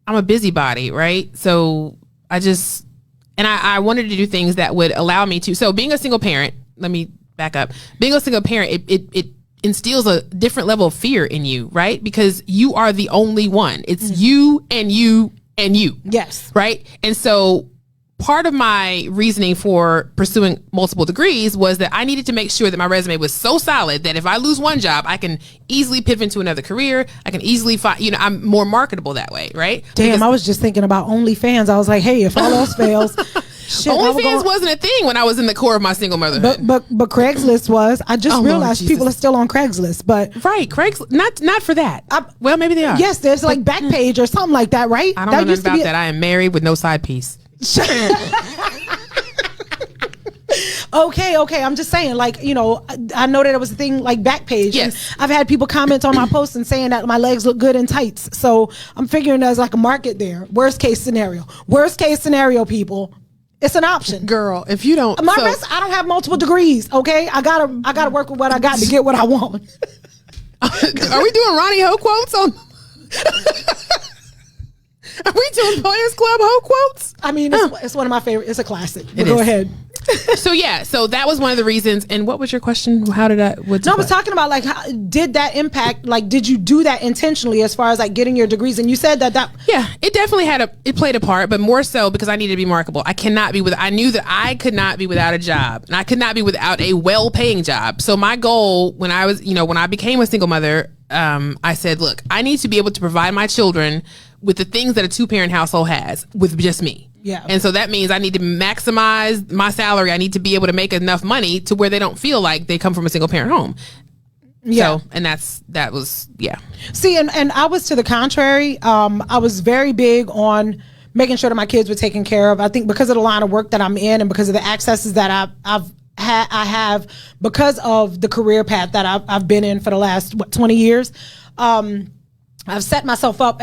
a busybody, right? So I wanted to do things that would allow me to. So being a single parent, let me back up. Being a single parent, it instills a different level of fear in you, right? Because you are the only one. It's you and you and you. Yes. Right? And so part of my reasoning for pursuing multiple degrees was that I needed to make sure that my resume was so solid that if I lose one job, I can easily pivot into another career. I can easily find, I'm more marketable that way, right? Damn, I was just thinking about OnlyFans. I was like, hey, if all else fails, shit, OnlyFans wasn't a thing when I was in the core of my single motherhood. But Craigslist was. I just realized people are still on Craigslist, but right, Craigslist not for that. Well, maybe they are. Yes, there's like Backpage or something like that, right? I don't know nothing about that. I am married with no side piece. Okay. I'm just saying, like, I know that it was a thing like Backpage. Yes. I've had people comment on my posts and saying that my legs look good in tights. So I'm figuring there's like a market there. Worst case scenario, people. It's an option. Girl, if you don't... I don't have multiple degrees, okay? I gotta work with what I got to get what I want. Are we doing Ronnie Ho quotes on... Are we doing Players Club Ho quotes? I mean, it's one of my favorite. It's a classic. Go ahead. So that was one of the reasons. And what was your question? How did I? I was talking about like, how did that impact? Like, did you do that intentionally as far as like getting your degrees? And you said that. Yeah, it definitely it played a part, but more so because I needed to be marketable. I knew that I could not be without a job, and I could not be without a well-paying job. So my goal when I was, when I became a single mother, I said, look, I need to be able to provide my children with the things that a 2-parent household has with just me. Yeah. And so that means I need to maximize my salary. I need to be able to make enough money to where they don't feel like they come from a single parent home. Yeah. So, and that was. See, and I was to the contrary. I was very big on making sure that my kids were taken care of. I think because of the line of work that I'm in and because of the accesses that I have because of the career path that I've been in for the last 20 years. I've set myself up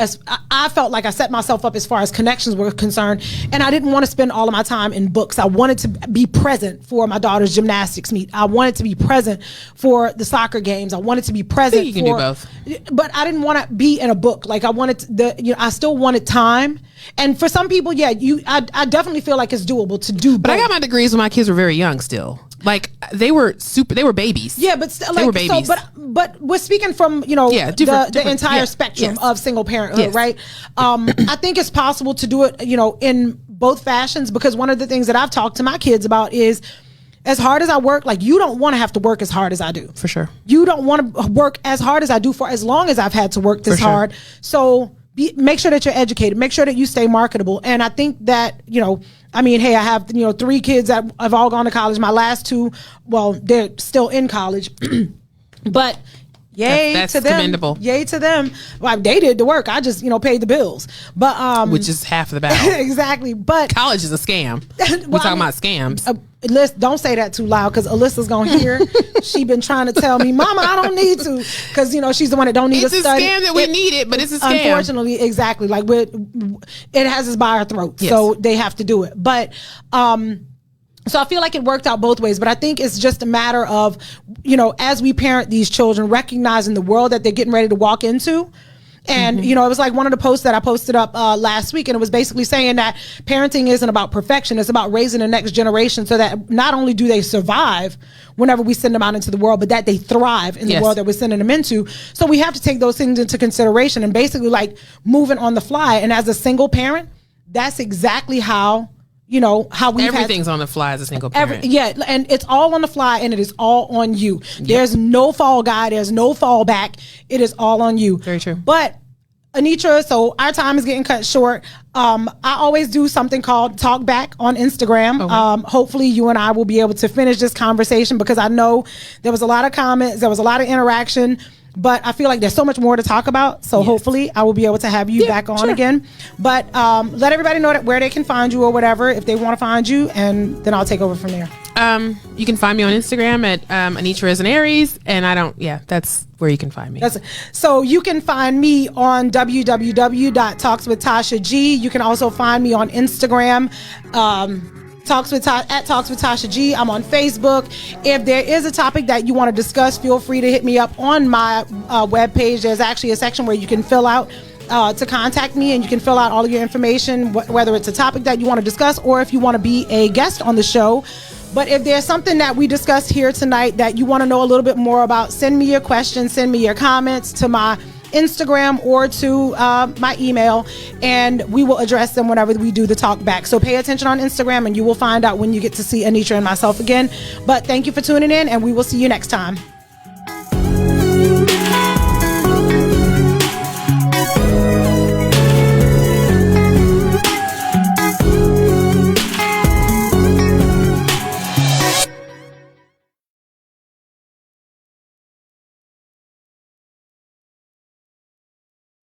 I felt like I set myself up as far as connections were concerned, and I didn't want to spend all of my time in books. I wanted to be present for my daughter's gymnastics meet. I wanted to be present for the soccer games. I wanted to be present. You can do both, but I didn't want to be in a book. Like I wanted I still wanted time. And for some people, I definitely feel like it's doable to do both. But I got my degrees when my kids were very young still. Like they were babies. Yeah, but still, like, they were babies. So, but we're speaking from different entire spectrum of single parenthood, right? I think it's possible to do it, in both fashions, because one of the things that I've talked to my kids about is, as hard as I work, like you don't want to have to work as hard as I do. For sure. You don't want to work as hard as I do for as long as I've had to work this hard. So make sure that you're educated. Make sure that you stay marketable. And I think that, hey, I have, 3 kids that have all gone to college. My last 2, well, they're still in college. But yay that's to them. Commendable. Yay to them. Well, they did the work. I just, paid the bills. But which is half of the battle. Exactly. But college is a scam. We're talking about scams. Don't say that too loud, because Alyssa's gonna hear. She been trying to tell me, Mama, I don't need to, because she's the one that don't need to study. It's a scam that we need it, but it's a scam. Unfortunately, exactly. Like it has us by our throat, so they have to do it. But so I feel like it worked out both ways. But I think it's just a matter of, as we parent these children, recognizing the world that they're getting ready to walk into. And, it was like one of the posts that I posted up last week. And it was basically saying that parenting isn't about perfection. It's about raising the next generation so that not only do they survive whenever we send them out into the world, but that they thrive in the world that we're sending them into. So we have to take those things into consideration and basically like moving on the fly. And as a single parent, that's exactly how everything's on the fly as a single parent. And it's all on the fly, and it is all on you. There's no fall guy, there's no fallback. It is all on you. Very true. But Anitra, so our time is getting cut short. I always do something called Talk Back on Instagram. Okay. Hopefully you and I will be able to finish this conversation, because I know there was a lot of comments, there was a lot of interaction. But I feel like there's so much more to talk about. So hopefully I will be able to have you back on again. But let everybody know that where they can find you or whatever, if they want to find you, and then I'll take over from there. You can find me on Instagram at Anitra and Aries. And that's where you can find me. So you can find me on www.talkswithtasha.g. You can also find me on Instagram. Talks with Tasha G. I'm on Facebook. If there is a topic that you want to discuss, feel free to hit me up on my webpage. There's actually a section where you can fill out to contact me, and you can fill out all of your information, whether it's a topic that you want to discuss or if you want to be a guest on the show. But if there's something that we discussed here tonight that you want to know a little bit more about, send me your questions, send me your comments to my Instagram or to my email, and we will address them whenever we do the talk back. So pay attention on Instagram, and you will find out when you get to see Anitra and myself again. But thank you for tuning in, and we will see you next time.